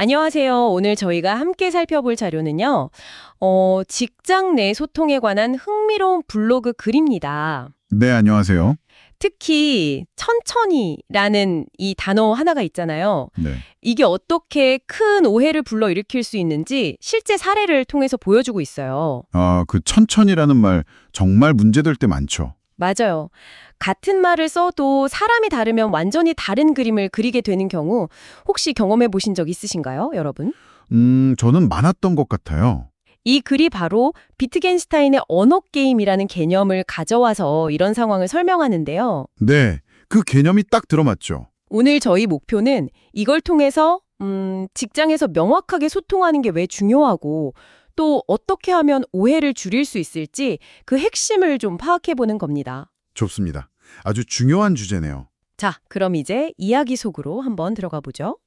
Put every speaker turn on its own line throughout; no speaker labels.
안녕하세요. 오늘 저희가 함께 살펴볼 자료는요. 직장 내 소통에 관한 흥미로운 블로그 글입니다.
네, 안녕하세요.
특히 천천히라는 이 단어 하나가 있잖아요.
네.
이게 어떻게 큰 오해를 불러일으킬 수 있는지 실제 사례를 통해서 보여주고 있어요.
그 천천히라는 말 정말 문제될 때 많죠.
맞아요. 같은 말을 써도 사람이 다르면 완전히 다른 그림을 그리게 되는 경우 혹시 경험해 보신 적 있으신가요, 여러분?
저는 많았던 것 같아요.
이 글이 바로 비트겐슈타인의 언어 게임이라는 개념을 가져와서 이런 상황을 설명하는데요.
네, 그 개념이 딱 들어맞죠.
오늘 저희 목표는 이걸 통해서 직장에서 명확하게 소통하는 게 왜 중요하고 또 어떻게 하면 오해를 줄일 수 있을지 그 핵심을 좀 파악해 보는 겁니다.
좋습니다. 아주 중요한 주제네요.
자, 그럼 이제 이야기 속으로 한번 들어가 보죠.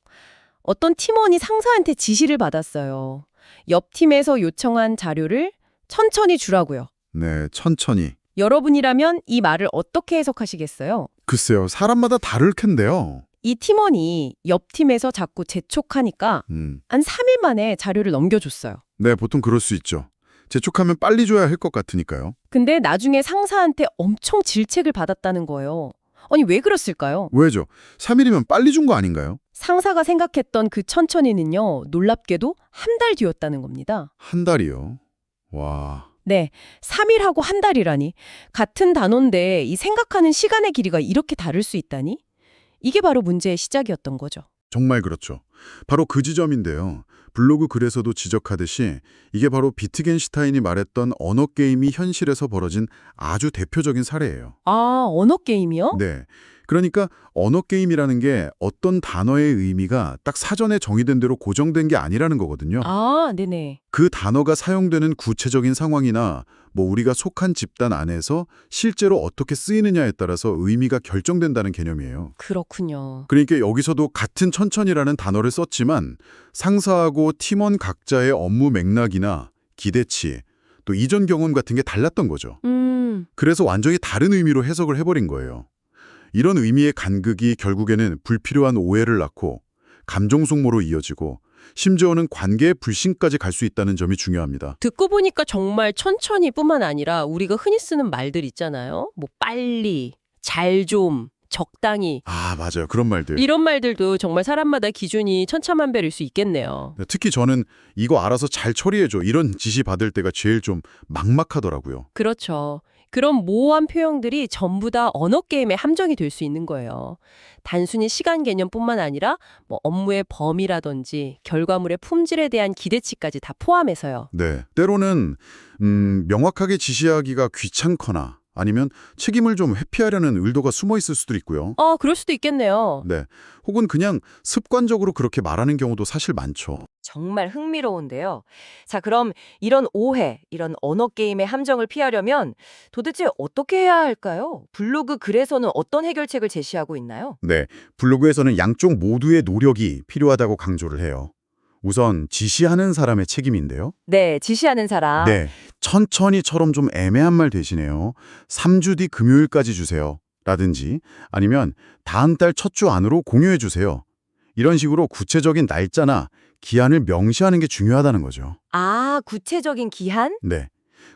어떤 팀원이 상사한테 지시를 받았어요. 옆 팀에서 요청한 자료를 천천히 주라고요.
네, 천천히.
여러분이라면 이 말을 어떻게 해석하시겠어요?
글쎄요, 사람마다 다를 텐데요.
이 팀원이 옆 팀에서 자꾸 재촉하니까 한 3일 만에 자료를 넘겨줬어요.
네, 보통 그럴 수 있죠. 재촉하면 빨리 줘야 할 것 같으니까요.
근데 나중에 상사한테 엄청 질책을 받았다는 거예요. 아니, 왜 그랬을까요?
왜죠? 3일이면 빨리 준 거 아닌가요?
상사가 생각했던 그 천천히는요, 놀랍게도 한 달 뒤였다는 겁니다.
한 달이요. 와,
네, 3일하고 한 달이라니. 같은 단어인데 이 생각하는 시간의 길이가 이렇게 다를 수 있다니? 이게 바로 문제의 시작이었던 거죠.
정말 그렇죠. 바로 그 지점인데요. 블로그 글에서도 지적하듯이 이게 바로 비트겐슈타인이 말했던 언어 게임이 현실에서 벌어진 아주 대표적인 사례예요.
아, 언어 게임이요?
네. 그러니까 언어 게임이라는 게 어떤 단어의 의미가 딱 사전에 정의된 대로 고정된 게 아니라는 거거든요.
아, 네네.
그 단어가 사용되는 구체적인 상황이나 뭐 우리가 속한 집단 안에서 실제로 어떻게 쓰이느냐에 따라서 의미가 결정된다는 개념이에요.
그렇군요.
그러니까 여기서도 같은 천천히라는 단어를 썼지만 상사하고 팀원 각자의 업무 맥락이나 기대치, 또 이전 경험 같은 게 달랐던 거죠. 그래서 완전히 다른 의미로 해석을 해버린 거예요. 이런 의미의 간극이 결국에는 불필요한 오해를 낳고 감정 속모로 이어지고 심지어는 관계의 불신까지 갈 수 있다는 점이 중요합니다.
듣고 보니까 정말 천천히뿐만 아니라 우리가 흔히 쓰는 말들 있잖아요. 뭐 빨리, 잘 좀, 적당히.
아, 맞아요. 그런 말들.
이런 말들도 정말 사람마다 기준이 천차만별일 수 있겠네요.
특히 저는 이거 알아서 잘 처리해줘 이런 지시 받을 때가 제일 좀 막막하더라고요.
그렇죠. 그런 모호한 표현들이 전부 다 언어 게임의 함정이 될 수 있는 거예요. 단순히 시간 개념뿐만 아니라 뭐 업무의 범위라든지 결과물의 품질에 대한 기대치까지 다 포함해서요.
네. 때로는 명확하게 지시하기가 귀찮거나 아니면 책임을 좀 회피하려는 의도가 숨어 있을 수도 있고요.
그럴 수도 있겠네요.
네. 혹은 그냥 습관적으로 그렇게 말하는 경우도 사실 많죠.
정말 흥미로운데요. 자, 그럼 이런 오해, 이런 언어 게임의 함정을 피하려면 도대체 어떻게 해야 할까요? 블로그 글에서는 어떤 해결책을 제시하고 있나요?
네. 블로그에서는 양쪽 모두의 노력이 필요하다고 강조를 해요. 우선 지시하는 사람의 책임인데요.
네, 지시하는 사람.
네. 천천히처럼 좀 애매한 말 대신에요. 3주 뒤 금요일까지 주세요. 라든지 아니면 다음 달 첫 주 안으로 공유해 주세요. 이런 식으로 구체적인 날짜나 기한을 명시하는 게 중요하다는 거죠.
아, 구체적인 기한?
네.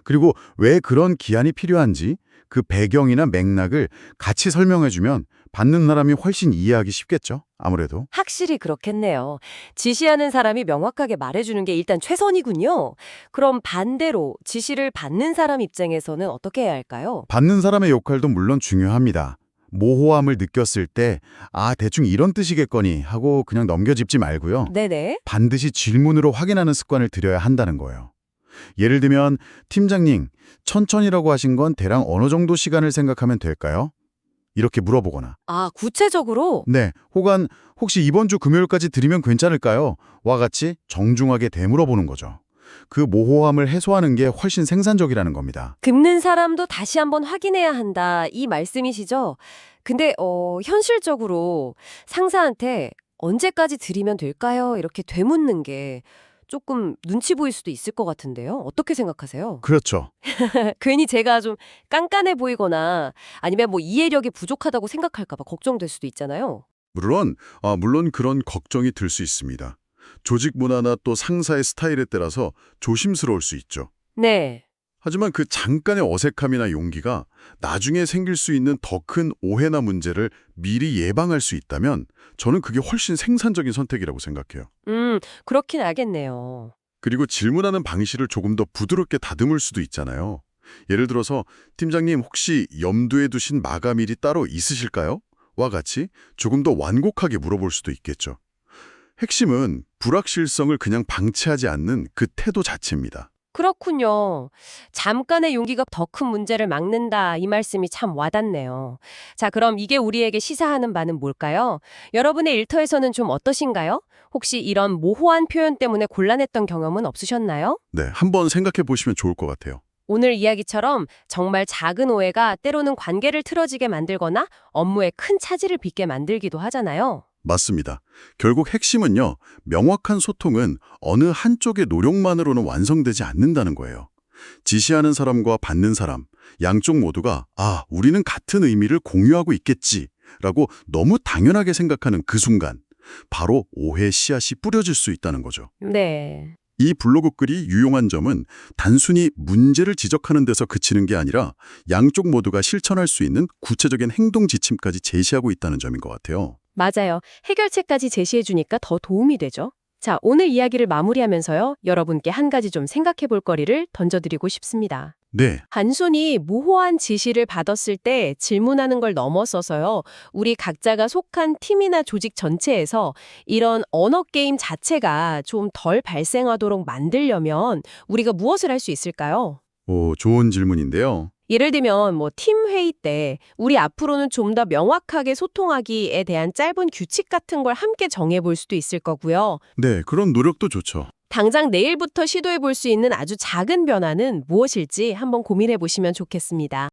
그리고 왜 그런 기한이 필요한지 그 배경이나 맥락을 같이 설명해주면 받는 사람이 훨씬 이해하기 쉽겠죠? 아무래도.
확실히 그렇겠네요. 지시하는 사람이 명확하게 말해주는 게 일단 최선이군요. 그럼 반대로 지시를 받는 사람 입장에서는 어떻게 해야 할까요?
받는 사람의 역할도 물론 중요합니다. 모호함을 느꼈을 때 대충 이런 뜻이겠거니 하고 그냥 넘겨짚지 말고요.
네네.
반드시 질문으로 확인하는 습관을 들여야 한다는 거예요. 예를 들면 팀장님, 천천히라고 하신 건 대략 어느 정도 시간을 생각하면 될까요? 이렇게 물어보거나
아, 구체적으로?
네, 혹은 혹시 이번 주 금요일까지 드리면 괜찮을까요? 와 같이 정중하게 되물어보는 거죠. 그 모호함을 해소하는 게 훨씬 생산적이라는 겁니다.
긁는 사람도 다시 한번 확인해야 한다. 이 말씀이시죠? 근데 현실적으로 상사한테 언제까지 드리면 될까요? 이렇게 되묻는 게 조금 눈치 보일 수도 있을 것 같은데요. 어떻게 생각하세요?
그렇죠.
괜히 제가 좀 깐깐해 보이거나 아니면 뭐 이해력이 부족하다고 생각할까 봐 걱정될 수도 있잖아요.
물론 그런 걱정이 들 수 있습니다. 조직 문화나 또 상사의 스타일에 따라서 조심스러울 수 있죠.
네.
하지만 그 잠깐의 어색함이나 용기가 나중에 생길 수 있는 더 큰 오해나 문제를 미리 예방할 수 있다면 저는 그게 훨씬 생산적인 선택이라고 생각해요.
그렇긴 알겠네요.
그리고 질문하는 방식을 조금 더 부드럽게 다듬을 수도 있잖아요. 예를 들어서 팀장님 혹시 염두에 두신 마감일이 따로 있으실까요? 와 같이 조금 더 완곡하게 물어볼 수도 있겠죠. 핵심은 불확실성을 그냥 방치하지 않는 그 태도 자체입니다.
그렇군요. 잠깐의 용기가 더 큰 문제를 막는다. 이 말씀이 참 와닿네요. 자, 그럼 이게 우리에게 시사하는 바는 뭘까요? 여러분의 일터에서는 좀 어떠신가요? 혹시 이런 모호한 표현 때문에 곤란했던 경험은 없으셨나요?
네, 한번 생각해 보시면 좋을 것 같아요.
오늘 이야기처럼 정말 작은 오해가 때로는 관계를 틀어지게 만들거나 업무에 큰 차질을 빚게 만들기도 하잖아요.
맞습니다. 결국 핵심은요, 명확한 소통은 어느 한쪽의 노력만으로는 완성되지 않는다는 거예요. 지시하는 사람과 받는 사람, 양쪽 모두가 우리는 같은 의미를 공유하고 있겠지라고 너무 당연하게 생각하는 그 순간, 바로 오해 씨앗이 뿌려질 수 있다는 거죠.
네.
이 블로그 글이 유용한 점은 단순히 문제를 지적하는 데서 그치는 게 아니라 양쪽 모두가 실천할 수 있는 구체적인 행동 지침까지 제시하고 있다는 점인 것 같아요.
맞아요. 해결책까지 제시해 주니까 더 도움이 되죠. 자, 오늘 이야기를 마무리하면서요. 여러분께 한 가지 좀 생각해 볼 거리를 던져드리고 싶습니다.
네,
단순히 모호한 지시를 받았을 때 질문하는 걸 넘어서서요. 우리 각자가 속한 팀이나 조직 전체에서 이런 언어 게임 자체가 좀 덜 발생하도록 만들려면 우리가 무엇을 할 수 있을까요?
좋은 질문인데요.
예를 들면 팀 회의 때 우리 앞으로는 좀 더 명확하게 소통하기에 대한 짧은 규칙 같은 걸 함께 정해 볼 수도 있을 거고요.
네, 그런 노력도 좋죠.
당장 내일부터 시도해 볼 수 있는 아주 작은 변화는 무엇일지 한번 고민해 보시면 좋겠습니다.